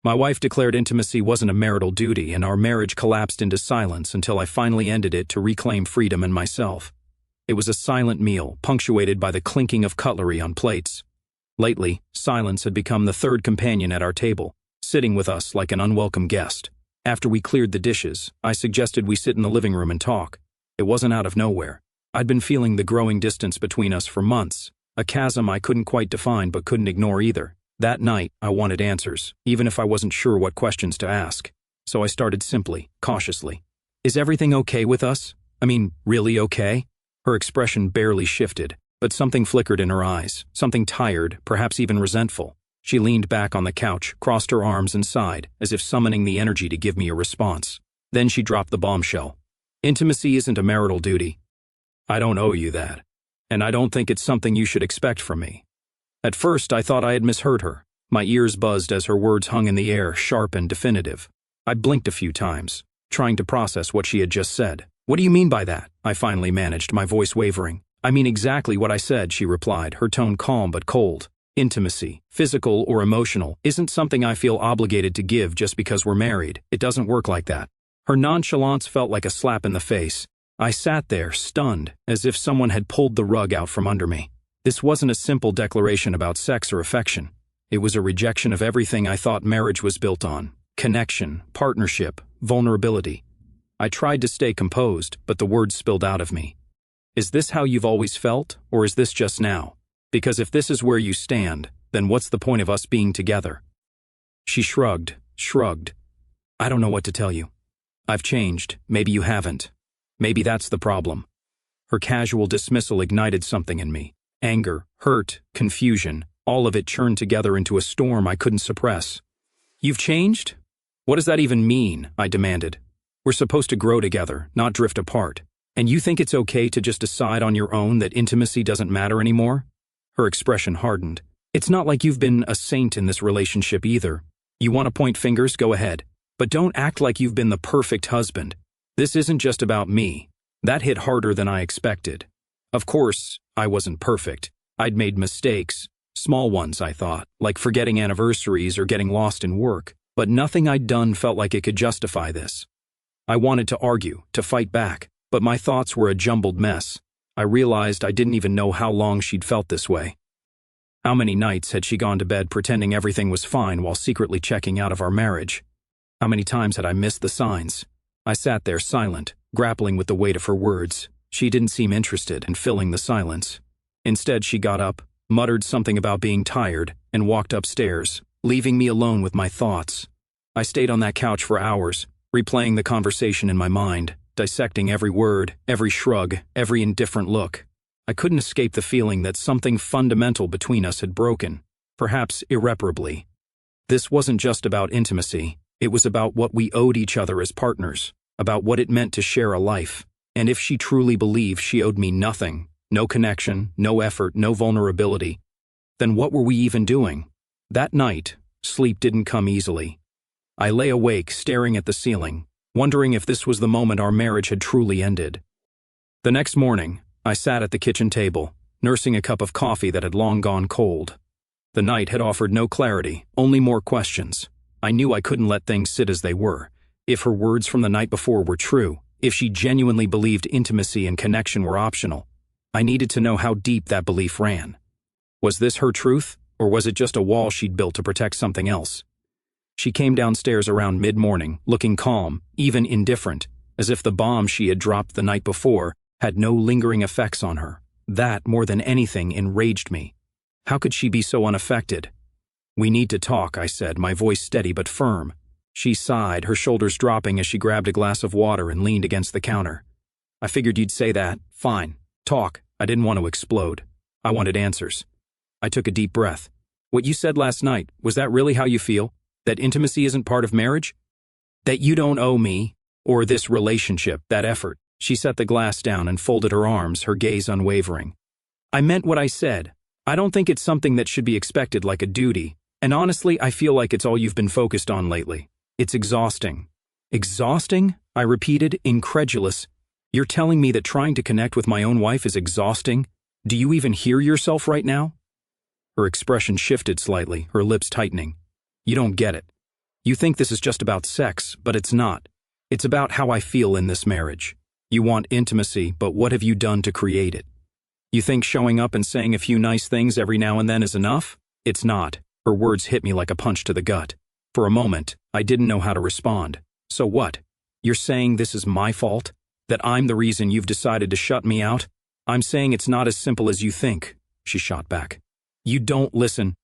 My wife declared intimacy wasn't a marital duty, and our marriage collapsed into silence until I finally ended it to reclaim freedom and myself. It was a silent meal, punctuated by the clinking of cutlery on plates. Lately, silence had become the third companion at our table, sitting with us like an unwelcome guest. After we cleared the dishes, I suggested we sit in the living room and talk. It wasn't out of nowhere. I'd been feeling the growing distance between us for months, a chasm I couldn't quite define but couldn't ignore either. That night, I wanted answers, even if I wasn't sure what questions to ask. So I started simply, cautiously. "Is everything okay with us? I mean, really okay?" Her expression barely shifted, but something flickered in her eyes, something tired, perhaps even resentful. She leaned back on the couch, crossed her arms and sighed, as if summoning the energy to give me a response. Then she dropped the bombshell. "Intimacy isn't a marital duty. I don't owe you that. And I don't think it's something you should expect from me." At first, I thought I had misheard her. My ears buzzed as her words hung in the air, sharp and definitive. I blinked a few times, trying to process what she had just said. "What do you mean by that?" I finally managed, my voice wavering. "I mean exactly what I said," she replied, her tone calm but cold. "Intimacy, physical or emotional, isn't something I feel obligated to give just because we're married. It doesn't work like that." Her nonchalance felt like a slap in the face. I sat there, stunned, as if someone had pulled the rug out from under me. This wasn't a simple declaration about sex or affection. It was a rejection of everything I thought marriage was built on: connection, partnership, vulnerability. I tried to stay composed, but the words spilled out of me. "Is this how you've always felt, or is this just now? Because if this is where you stand, then what's the point of us being together?" She shrugged. "I don't know what to tell you. I've changed. Maybe you haven't. Maybe that's the problem." Her casual dismissal ignited something in me. Anger, hurt, confusion, all of it churned together into a storm I couldn't suppress. "You've changed? What does that even mean?" I demanded. "We're supposed to grow together, not drift apart. And you think it's okay to just decide on your own that intimacy doesn't matter anymore?" Her expression hardened. "It's not like you've been a saint in this relationship either. You want to point fingers? Go ahead. But don't act like you've been the perfect husband. This isn't just about me." That hit harder than I expected. Of course, I wasn't perfect. I'd made mistakes. Small ones, I thought, like forgetting anniversaries or getting lost in work. But nothing I'd done felt like it could justify this. I wanted to argue, to fight back, but my thoughts were a jumbled mess. I realized I didn't even know how long she'd felt this way. How many nights had she gone to bed pretending everything was fine while secretly checking out of our marriage? How many times had I missed the signs? I sat there silent, grappling with the weight of her words. She didn't seem interested in filling the silence. Instead, she got up, muttered something about being tired, and walked upstairs, leaving me alone with my thoughts. I stayed on that couch for hours, replaying the conversation in my mind, dissecting every word, every shrug, every indifferent look. I couldn't escape the feeling that something fundamental between us had broken, perhaps irreparably. This wasn't just about intimacy. It was about what we owed each other as partners, about what it meant to share a life. And if she truly believed she owed me nothing, no connection, no effort, no vulnerability, then what were we even doing? That night, sleep didn't come easily. I lay awake, staring at the ceiling, wondering if this was the moment our marriage had truly ended. The next morning, I sat at the kitchen table, nursing a cup of coffee that had long gone cold. The night had offered no clarity, only more questions. I knew I couldn't let things sit as they were. If her words from the night before were true, if she genuinely believed intimacy and connection were optional, I needed to know how deep that belief ran. Was this her truth, or was it just a wall she'd built to protect something else? She came downstairs around mid-morning, looking calm, even indifferent, as if the bomb she had dropped the night before had no lingering effects on her. That, more than anything, enraged me. How could she be so unaffected? "We need to talk," I said, my voice steady but firm. She sighed, her shoulders dropping as she grabbed a glass of water and leaned against the counter. "I figured you'd say that. Fine. Talk." I didn't want to explode. I wanted answers. I took a deep breath. "What you said last night, was that really how you feel? That intimacy isn't part of marriage? That you don't owe me, or this relationship, that effort?" She set the glass down and folded her arms, her gaze unwavering. "I meant what I said. I don't think it's something that should be expected like a duty, and honestly, I feel like it's all you've been focused on lately. It's exhausting." "Exhausting?" I repeated, incredulous. "You're telling me that trying to connect with my own wife is exhausting? Do you even hear yourself right now?" Her expression shifted slightly, her lips tightening. "You don't get it. You think this is just about sex, but it's not. It's about how I feel in this marriage. You want intimacy, but what have you done to create it? You think showing up and saying a few nice things every now and then is enough? It's not. Her words hit me like a punch to the gut. For a moment, I didn't know how to respond. So what? You're saying this is my fault? That I'm the reason you've decided to shut me out? I'm saying it's not as simple as you think, she shot back. You don't listen.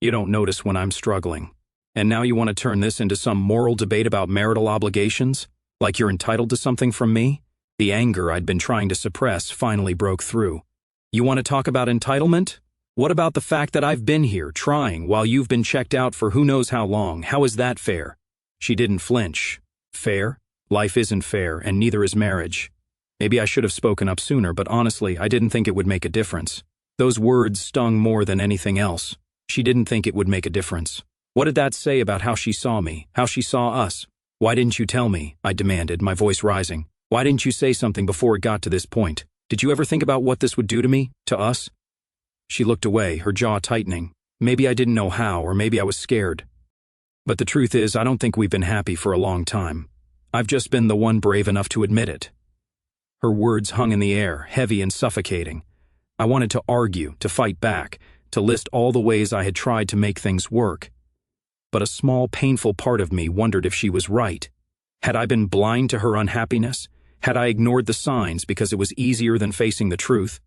You don't notice when I'm struggling. And now you want to turn this into some moral debate about marital obligations? Like you're entitled to something from me? The anger I'd been trying to suppress finally broke through. You want to talk about entitlement? What about the fact that I've been here, trying, while you've been checked out for who knows how long? How is that fair? She didn't flinch. Fair? Life isn't fair, and neither is marriage. Maybe I should have spoken up sooner, but honestly, I didn't think it would make a difference. Those words stung more than anything else. She didn't think it would make a difference. What did that say about how she saw me, how she saw us? Why didn't you tell me? I demanded, my voice rising. Why didn't you say something before it got to this point? Did you ever think about what this would do to me, to us? She looked away, her jaw tightening. Maybe I didn't know how, or maybe I was scared. But the truth is, I don't think we've been happy for a long time. I've just been the one brave enough to admit it. Her words hung in the air, heavy and suffocating. I wanted to argue, to fight back, to list all the ways I had tried to make things work. But a small, painful part of me wondered if she was right. Had I been blind to her unhappiness? Had I ignored the signs because it was easier than facing the truth?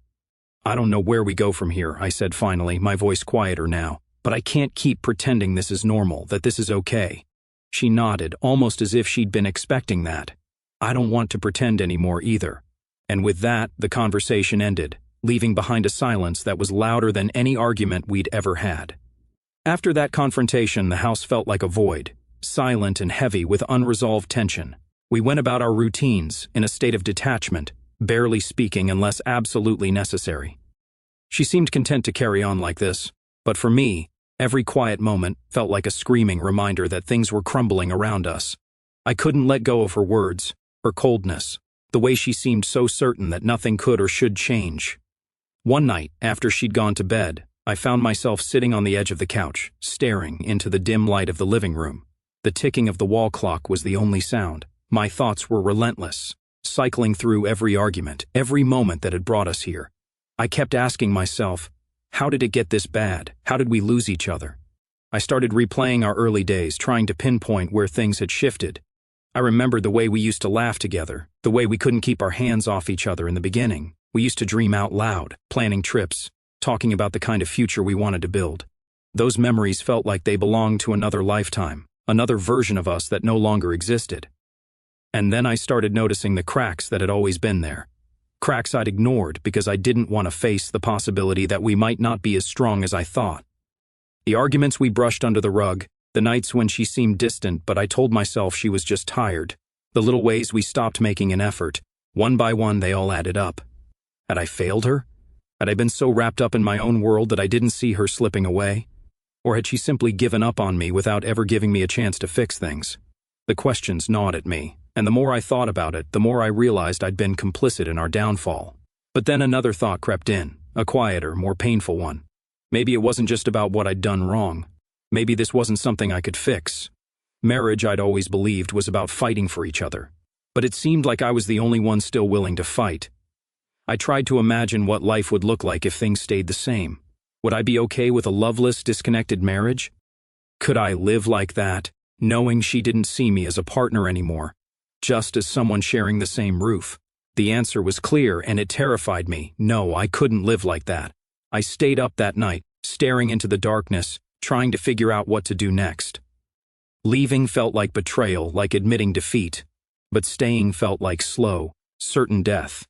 I don't know where we go from here, I said finally, my voice quieter now. But I can't keep pretending this is normal, that this is okay. She nodded, almost as if she'd been expecting that. I don't want to pretend anymore either. And with that, the conversation ended, leaving behind a silence that was louder than any argument we'd ever had. After that confrontation, the house felt like a void, silent and heavy with unresolved tension. We went about our routines, in a state of detachment, barely speaking unless absolutely necessary. She seemed content to carry on like this, but for me, every quiet moment felt like a screaming reminder that things were crumbling around us. I couldn't let go of her words, her coldness, the way she seemed so certain that nothing could or should change. One night, after she'd gone to bed, I found myself sitting on the edge of the couch, staring into the dim light of the living room. The ticking of the wall clock was the only sound. My thoughts were relentless, cycling through every argument, every moment that had brought us here. I kept asking myself, how did it get this bad? How did we lose each other? I started replaying our early days, trying to pinpoint where things had shifted. I remembered the way we used to laugh together, the way we couldn't keep our hands off each other in the beginning. We used to dream out loud, planning trips, talking about the kind of future we wanted to build. Those memories felt like they belonged to another lifetime, another version of us that no longer existed. And then I started noticing the cracks that had always been there. Cracks I'd ignored because I didn't want to face the possibility that we might not be as strong as I thought. The arguments we brushed under the rug, the nights when she seemed distant but I told myself she was just tired, the little ways we stopped making an effort, one by one they all added up. Had I failed her? Had I been so wrapped up in my own world that I didn't see her slipping away? Or had she simply given up on me without ever giving me a chance to fix things? The questions gnawed at me, and the more I thought about it, the more I realized I'd been complicit in our downfall. But then another thought crept in, a quieter, more painful one. Maybe it wasn't just about what I'd done wrong. Maybe this wasn't something I could fix. Marriage, I'd always believed, was about fighting for each other. But it seemed like I was the only one still willing to fight. I tried to imagine what life would look like if things stayed the same. Would I be okay with a loveless, disconnected marriage? Could I live like that, knowing she didn't see me as a partner anymore, just as someone sharing the same roof? The answer was clear, and it terrified me. No, I couldn't live like that. I stayed up that night, staring into the darkness, trying to figure out what to do next. Leaving felt like betrayal, like admitting defeat, but staying felt like slow, certain death.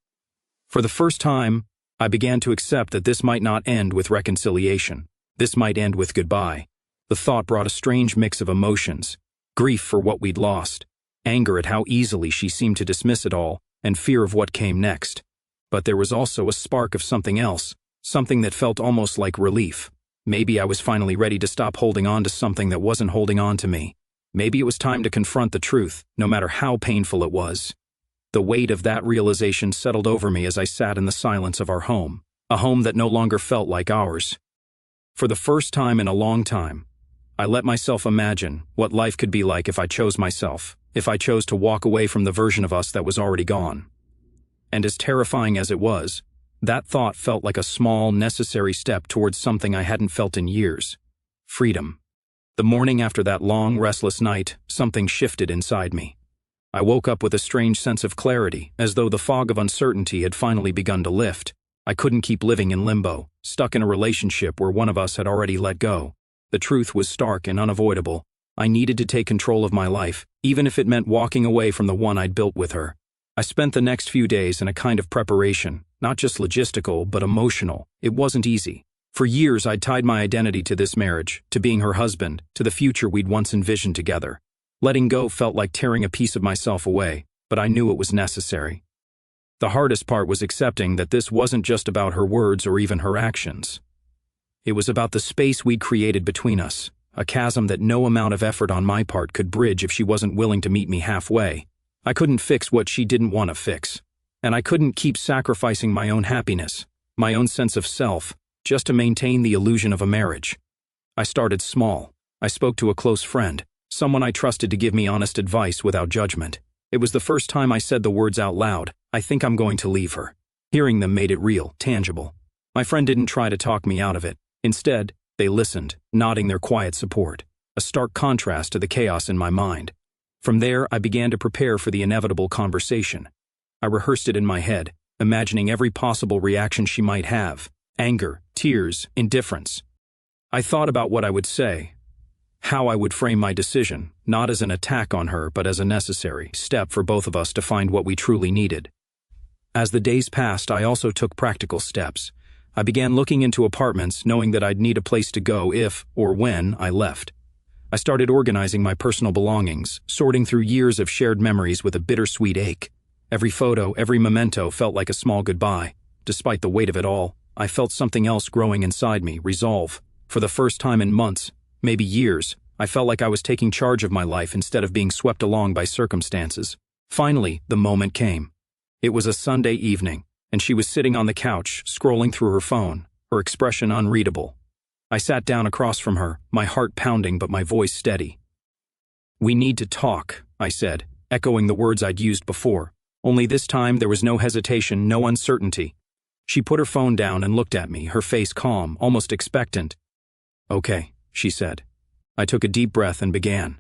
For the first time, I began to accept that this might not end with reconciliation. This might end with goodbye. The thought brought a strange mix of emotions, grief for what we'd lost, anger at how easily she seemed to dismiss it all, and fear of what came next. But there was also a spark of something else, something that felt almost like relief. Maybe I was finally ready to stop holding on to something that wasn't holding on to me. Maybe it was time to confront the truth, no matter how painful it was. The weight of that realization settled over me as I sat in the silence of our home, a home that no longer felt like ours. For the first time in a long time, I let myself imagine what life could be like if I chose myself, if I chose to walk away from the version of us that was already gone. And as terrifying as it was, that thought felt like a small, necessary step towards something I hadn't felt in years: freedom. The morning after that long, restless night, something shifted inside me. I woke up with a strange sense of clarity, as though the fog of uncertainty had finally begun to lift. I couldn't keep living in limbo, stuck in a relationship where one of us had already let go. The truth was stark and unavoidable. I needed to take control of my life, even if it meant walking away from the one I'd built with her. I spent the next few days in a kind of preparation, not just logistical, but emotional. It wasn't easy. For years, I'd tied my identity to this marriage, to being her husband, to the future we'd once envisioned together. Letting go felt like tearing a piece of myself away, but I knew it was necessary. The hardest part was accepting that this wasn't just about her words or even her actions. It was about the space we'd created between us, a chasm that no amount of effort on my part could bridge if she wasn't willing to meet me halfway. I couldn't fix what she didn't want to fix, and I couldn't keep sacrificing my own happiness, my own sense of self, just to maintain the illusion of a marriage. I started small. I spoke to a close friend, someone I trusted to give me honest advice without judgment. It was the first time I said the words out loud: "I think I'm going to leave her." Hearing them made it real, tangible. My friend didn't try to talk me out of it. Instead, they listened, nodding their quiet support, a stark contrast to the chaos in my mind. From there, I began to prepare for the inevitable conversation. I rehearsed it in my head, imagining every possible reaction she might have: anger, tears, indifference. I thought about what I would say, how I would frame my decision, not as an attack on her, but as a necessary step for both of us to find what we truly needed. As the days passed, I also took practical steps. I began looking into apartments, knowing that I'd need a place to go if, or when, I left. I started organizing my personal belongings, sorting through years of shared memories with a bittersweet ache. Every photo, every memento felt like a small goodbye. Despite the weight of it all, I felt something else growing inside me: resolve. For the first time in months, maybe years, I felt like I was taking charge of my life instead of being swept along by circumstances. Finally, the moment came. It was a Sunday evening, and she was sitting on the couch, scrolling through her phone, her expression unreadable. I sat down across from her, my heart pounding but my voice steady. "We need to talk," I said, echoing the words I'd used before. Only this time there was no hesitation, no uncertainty. She put her phone down and looked at me, her face calm, almost expectant. "Okay," she said. I took a deep breath and began.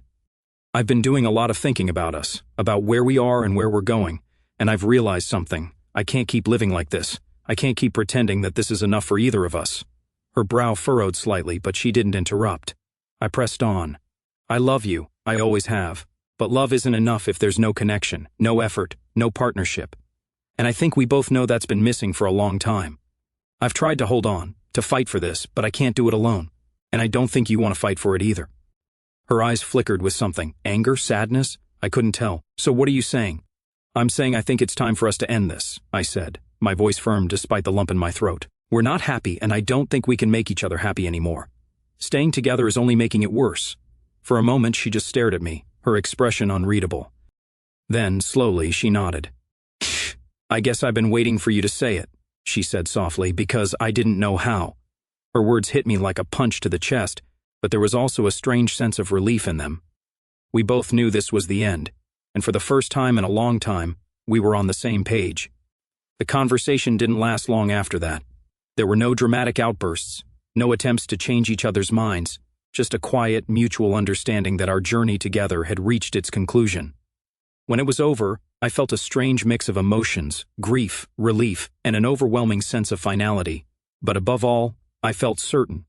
"I've been doing a lot of thinking about us, about where we are and where we're going, and I've realized something. I can't keep living like this. I can't keep pretending that this is enough for either of us." Her brow furrowed slightly, but she didn't interrupt. I pressed on. "I love you, I always have. But love isn't enough if there's no connection, no effort, no partnership. And I think we both know that's been missing for a long time. I've tried to hold on, to fight for this, but I can't do it alone. And I don't think you want to fight for it either." Her eyes flickered with something. Anger? Sadness? I couldn't tell. "So what are you saying?" "I'm saying I think it's time for us to end this," I said, my voice firm despite the lump in my throat. "We're not happy, and I don't think we can make each other happy anymore. Staying together is only making it worse." For a moment, she just stared at me, her expression unreadable. Then, slowly, she nodded. "I guess I've been waiting for you to say it," she said softly, "because I didn't know how." Her words hit me like a punch to the chest, but there was also a strange sense of relief in them. We both knew this was the end, and for the first time in a long time, we were on the same page. The conversation didn't last long after that. There were no dramatic outbursts, no attempts to change each other's minds, just a quiet, mutual understanding that our journey together had reached its conclusion. When it was over, I felt a strange mix of emotions: grief, relief, and an overwhelming sense of finality. But above all, I felt certain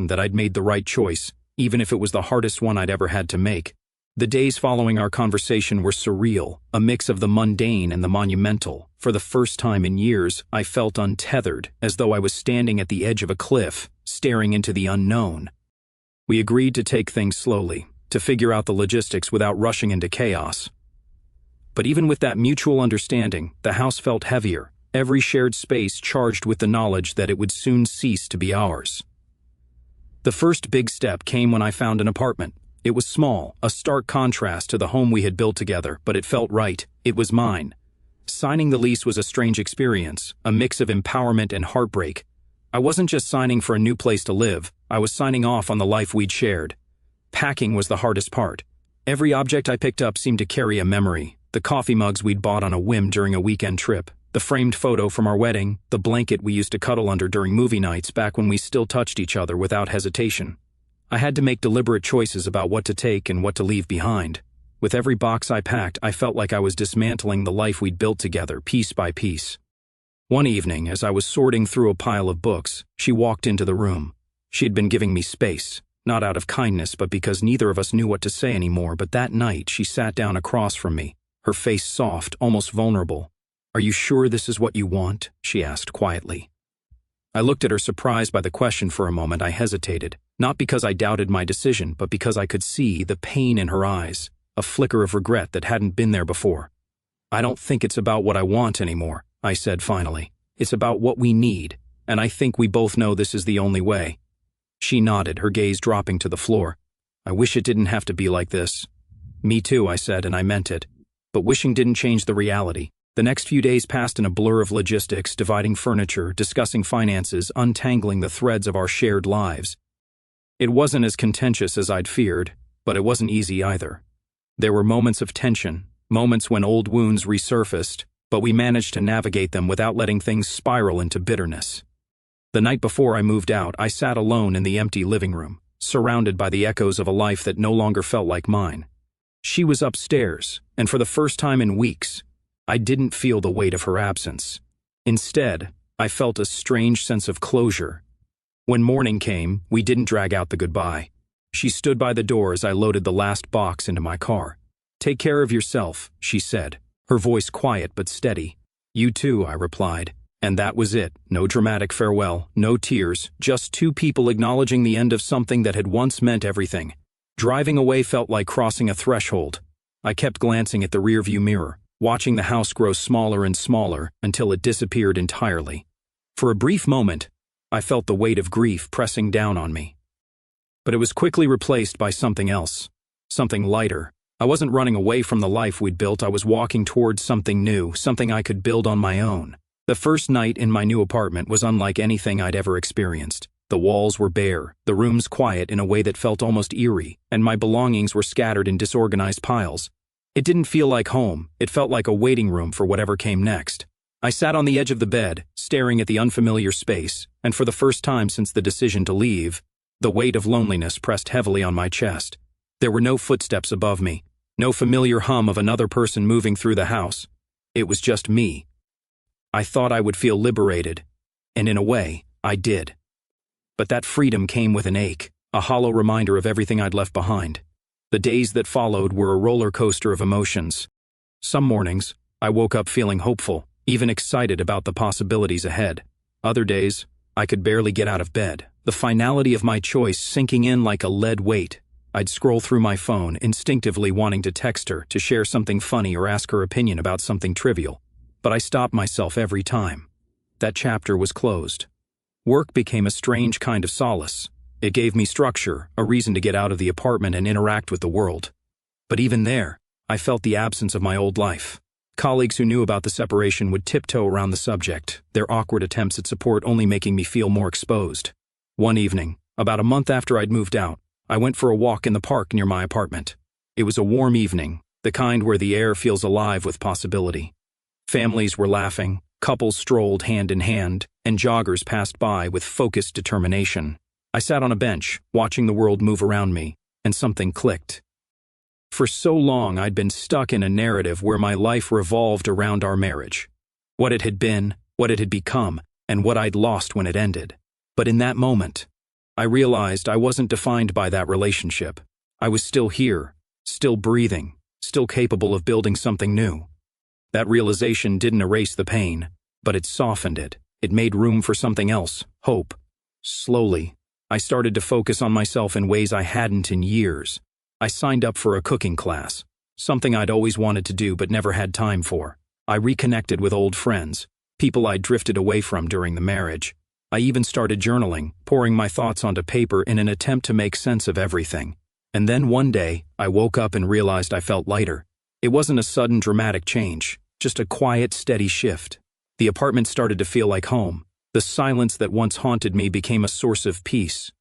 that I'd made the right choice, even if it was the hardest one I'd ever had to make. The days following our conversation were surreal, a mix of the mundane and the monumental. For the first time in years, I felt untethered, as though I was standing at the edge of a cliff, staring into the unknown. We agreed to take things slowly, to figure out the logistics without rushing into chaos. But even with that mutual understanding, the house felt heavier, every shared space charged with the knowledge that it would soon cease to be ours. The first big step came when I found an apartment. It was small, a stark contrast to the home we had built together, but it felt right. It was mine. Signing the lease was a strange experience, a mix of empowerment and heartbreak. I wasn't just signing for a new place to live, I was signing off on the life we'd shared. Packing was the hardest part. Every object I picked up seemed to carry a memory. The coffee mugs we'd bought on a whim during a weekend trip, the framed photo from our wedding, the blanket we used to cuddle under during movie nights back when we still touched each other without hesitation. I had to make deliberate choices about what to take and what to leave behind. With every box I packed, I felt like I was dismantling the life we'd built together, piece by piece. One evening, as I was sorting through a pile of books, she walked into the room. She had been giving me space, not out of kindness but because neither of us knew what to say anymore, but that night she sat down across from me, her face soft, almost vulnerable. "Are you sure this is what you want?" she asked quietly. I looked at her, surprised by the question. For a moment I hesitated, not because I doubted my decision, but because I could see the pain in her eyes, a flicker of regret that hadn't been there before. "I don't think it's about what I want anymore," I said finally. "It's about what we need, and I think we both know this is the only way." She nodded, her gaze dropping to the floor. "I wish it didn't have to be like this." "Me too," I said, and I meant it. But wishing didn't change the reality. The next few days passed in a blur of logistics, dividing furniture, discussing finances, untangling the threads of our shared lives. It wasn't as contentious as I'd feared, but it wasn't easy either. There were moments of tension, moments when old wounds resurfaced, but we managed to navigate them without letting things spiral into bitterness. The night before I moved out, I sat alone in the empty living room, surrounded by the echoes of a life that no longer felt like mine. She was upstairs, and for the first time in weeks, I didn't feel the weight of her absence. Instead, I felt a strange sense of closure. When morning came, we didn't drag out the goodbye. She stood by the door as I loaded the last box into my car. "Take care of yourself," she said, her voice quiet but steady. "You too," I replied. And that was it. No dramatic farewell, no tears, just two people acknowledging the end of something that had once meant everything. Driving away felt like crossing a threshold. I kept glancing at the rearview mirror, watching the house grow smaller and smaller until it disappeared entirely. For a brief moment, I felt the weight of grief pressing down on me. But it was quickly replaced by something else, something lighter. I wasn't running away from the life we'd built, I was walking towards something new, something I could build on my own. The first night in my new apartment was unlike anything I'd ever experienced. The walls were bare, the rooms quiet in a way that felt almost eerie, and my belongings were scattered in disorganized piles. It didn't feel like home, it felt like a waiting room for whatever came next. I sat on the edge of the bed, staring at the unfamiliar space, and for the first time since the decision to leave, the weight of loneliness pressed heavily on my chest. There were no footsteps above me, no familiar hum of another person moving through the house. It was just me. I thought I would feel liberated, and in a way, I did. But that freedom came with an ache, a hollow reminder of everything I'd left behind. The days that followed were a roller coaster of emotions. Some mornings, I woke up feeling hopeful, even excited about the possibilities ahead. Other days, I could barely get out of bed, the finality of my choice sinking in like a lead weight. I'd scroll through my phone, instinctively wanting to text her, to share something funny or ask her opinion about something trivial. But I stopped myself every time. That chapter was closed. Work became a strange kind of solace. It gave me structure, a reason to get out of the apartment and interact with the world. But even there, I felt the absence of my old life. Colleagues who knew about the separation would tiptoe around the subject, their awkward attempts at support only making me feel more exposed. One evening, about a month after I'd moved out, I went for a walk in the park near my apartment. It was a warm evening, the kind where the air feels alive with possibility. Families were laughing, couples strolled hand in hand, and joggers passed by with focused determination. I sat on a bench, watching the world move around me, and something clicked. For so long I'd been stuck in a narrative where my life revolved around our marriage. What it had been, what it had become, and what I'd lost when it ended. But in that moment, I realized I wasn't defined by that relationship. I was still here, still breathing, still capable of building something new. That realization didn't erase the pain, but it softened it. It made room for something else, hope. Slowly, I started to focus on myself in ways I hadn't in years. I signed up for a cooking class, something I'd always wanted to do but never had time for. I reconnected with old friends, people I'd drifted away from during the marriage. I even started journaling, pouring my thoughts onto paper in an attempt to make sense of everything. And then one day, I woke up and realized I felt lighter. It wasn't a sudden dramatic change, just a quiet, steady shift. The apartment started to feel like home. The silence that once haunted me became a source of peace.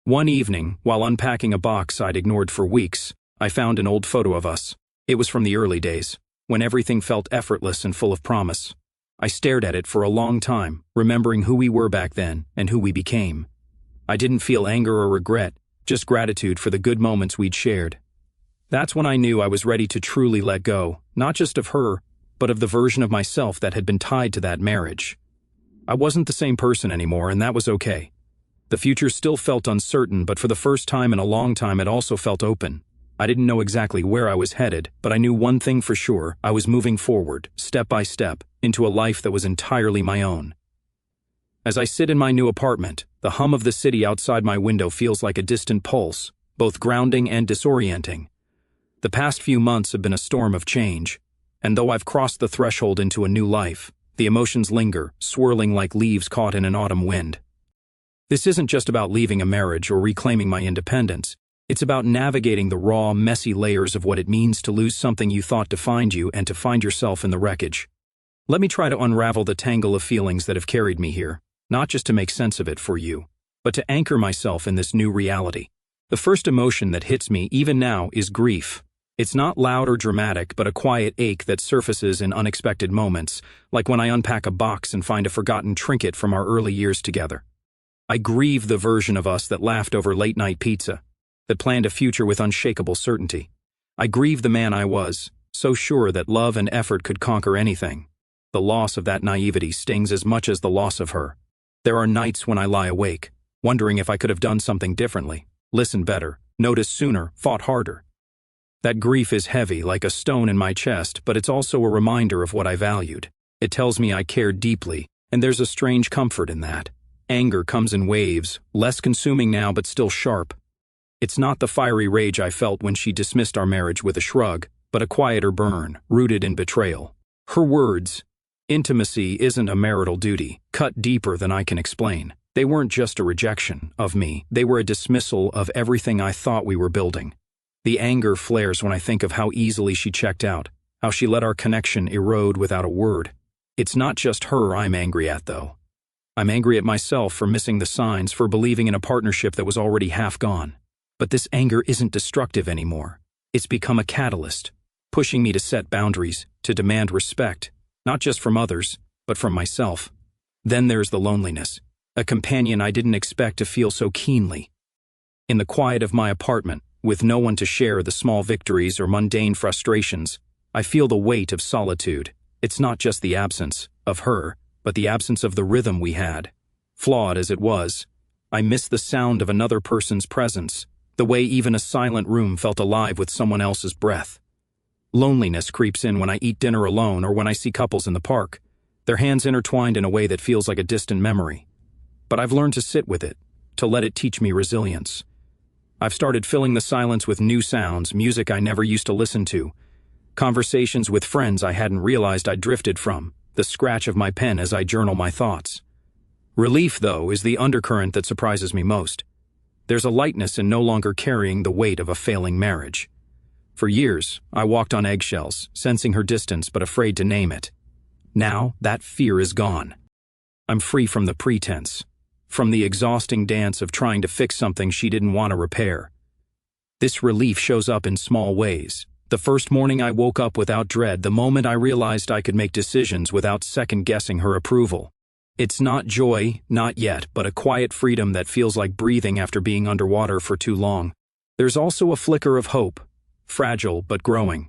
One evening, while unpacking a box I'd ignored for weeks, I found an old photo of us. It was from the early days, when everything felt effortless and full of promise. I stared at it for a long time, remembering who we were back then and who we became. I didn't feel anger or regret, just gratitude for the good moments we'd shared. That's when I knew I was ready to truly let go, not just of her, but of the version of myself that had been tied to that marriage. I wasn't the same person anymore, and that was okay. The future still felt uncertain, but for the first time in a long time it also felt open. I didn't know exactly where I was headed, but I knew one thing for sure: I was moving forward, step by step, into a life that was entirely my own. As I sit in my new apartment, the hum of the city outside my window feels like a distant pulse, both grounding and disorienting. The past few months have been a storm of change, and though I've crossed the threshold into a new life, the emotions linger, swirling like leaves caught in an autumn wind. This isn't just about leaving a marriage or reclaiming my independence. It's about navigating the raw, messy layers of what it means to lose something you thought defined you and to find yourself in the wreckage. Let me try to unravel the tangle of feelings that have carried me here, not just to make sense of it for you, but to anchor myself in this new reality. The first emotion that hits me, even now, is grief. It's not loud or dramatic, but a quiet ache that surfaces in unexpected moments, like when I unpack a box and find a forgotten trinket from our early years together. I grieve the version of us that laughed over late-night pizza, that planned a future with unshakable certainty. I grieve the man I was, so sure that love and effort could conquer anything. The loss of that naivety stings as much as the loss of her. There are nights when I lie awake, wondering if I could have done something differently, listened better, noticed sooner, fought harder. That grief is heavy, like a stone in my chest, but it's also a reminder of what I valued. It tells me I cared deeply, and there's a strange comfort in that. Anger comes in waves, less consuming now but still sharp. It's not the fiery rage I felt when she dismissed our marriage with a shrug, but a quieter burn, rooted in betrayal. Her words, "Intimacy isn't a marital duty," cut deeper than I can explain. They weren't just a rejection of me, they were a dismissal of everything I thought we were building. The anger flares when I think of how easily she checked out, how she let our connection erode without a word. It's not just her I'm angry at, though. I'm angry at myself for missing the signs, for believing in a partnership that was already half gone. But this anger isn't destructive anymore. It's become a catalyst, pushing me to set boundaries, to demand respect, not just from others, but from myself. Then there's the loneliness, a companion I didn't expect to feel so keenly. In the quiet of my apartment, with no one to share the small victories or mundane frustrations, I feel the weight of solitude. It's not just the absence of her, but the absence of the rhythm we had. Flawed as it was, I miss the sound of another person's presence, the way even a silent room felt alive with someone else's breath. Loneliness creeps in when I eat dinner alone or when I see couples in the park, their hands intertwined in a way that feels like a distant memory. But I've learned to sit with it, to let it teach me resilience. I've started filling the silence with new sounds, music I never used to listen to, conversations with friends I hadn't realized I'd drifted from, the scratch of my pen as I journal my thoughts. Relief, though, is the undercurrent that surprises me most. There's a lightness in no longer carrying the weight of a failing marriage. For years, I walked on eggshells, sensing her distance but afraid to name it. Now, that fear is gone. I'm free from the pretense, from the exhausting dance of trying to fix something she didn't want to repair. This relief shows up in small ways. The first morning I woke up without dread, the moment I realized I could make decisions without second-guessing her approval. It's not joy, not yet, but a quiet freedom that feels like breathing after being underwater for too long. There's also a flicker of hope, fragile but growing.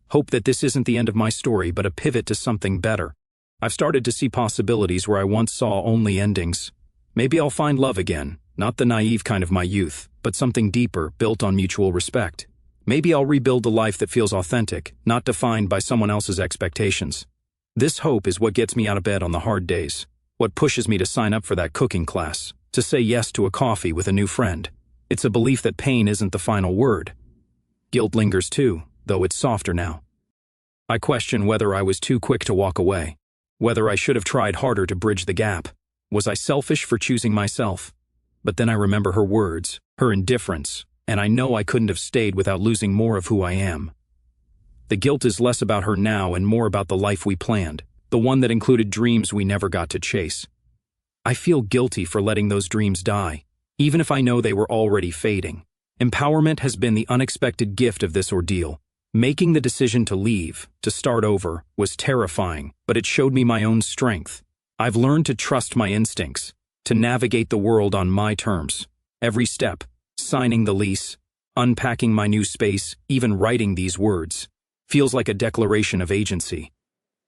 Hope that this isn't the end of my story, but a pivot to something better. I've started to see possibilities where I once saw only endings. Maybe I'll find love again, not the naive kind of my youth, but something deeper, built on mutual respect. Maybe I'll rebuild a life that feels authentic, not defined by someone else's expectations. This hope is what gets me out of bed on the hard days, what pushes me to sign up for that cooking class, to say yes to a coffee with a new friend. It's a belief that pain isn't the final word. Guilt lingers too, though it's softer now. I question whether I was too quick to walk away, whether I should have tried harder to bridge the gap. Was I selfish for choosing myself? But then I remember her words, her indifference, and I know I couldn't have stayed without losing more of who I am. The guilt is less about her now and more about the life we planned, the one that included dreams we never got to chase. I feel guilty for letting those dreams die, even if I know they were already fading. Empowerment has been the unexpected gift of this ordeal. Making the decision to leave, to start over, was terrifying, but it showed me my own strength. I've learned to trust my instincts, to navigate the world on my terms. Every step, signing the lease, unpacking my new space, even writing these words, feels like a declaration of agency.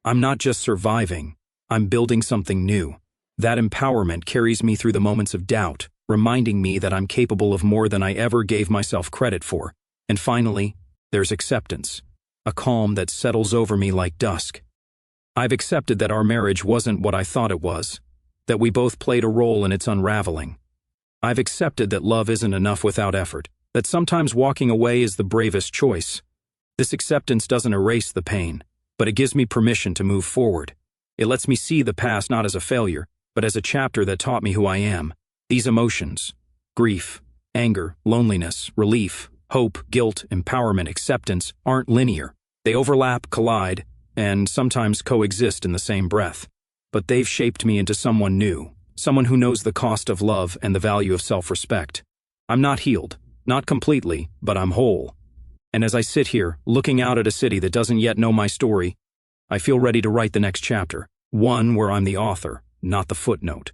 I'm not just surviving, I'm building something new. That empowerment carries me through the moments of doubt, reminding me that I'm capable of more than I ever gave myself credit for. And finally, there's acceptance, a calm that settles over me like dusk. I've accepted that our marriage wasn't what I thought it was, that we both played a role in its unraveling. I've accepted that love isn't enough without effort, that sometimes walking away is the bravest choice. This acceptance doesn't erase the pain, but it gives me permission to move forward. It lets me see the past not as a failure, but as a chapter that taught me who I am. These emotions, grief, anger, loneliness, relief, hope, guilt, empowerment, acceptance, aren't linear. They overlap, collide, and sometimes coexist in the same breath. But they've shaped me into someone new, someone who knows the cost of love and the value of self-respect. I'm not healed, not completely, but I'm whole. And as I sit here, looking out at a city that doesn't yet know my story, I feel ready to write the next chapter, one where I'm the author, not the footnote.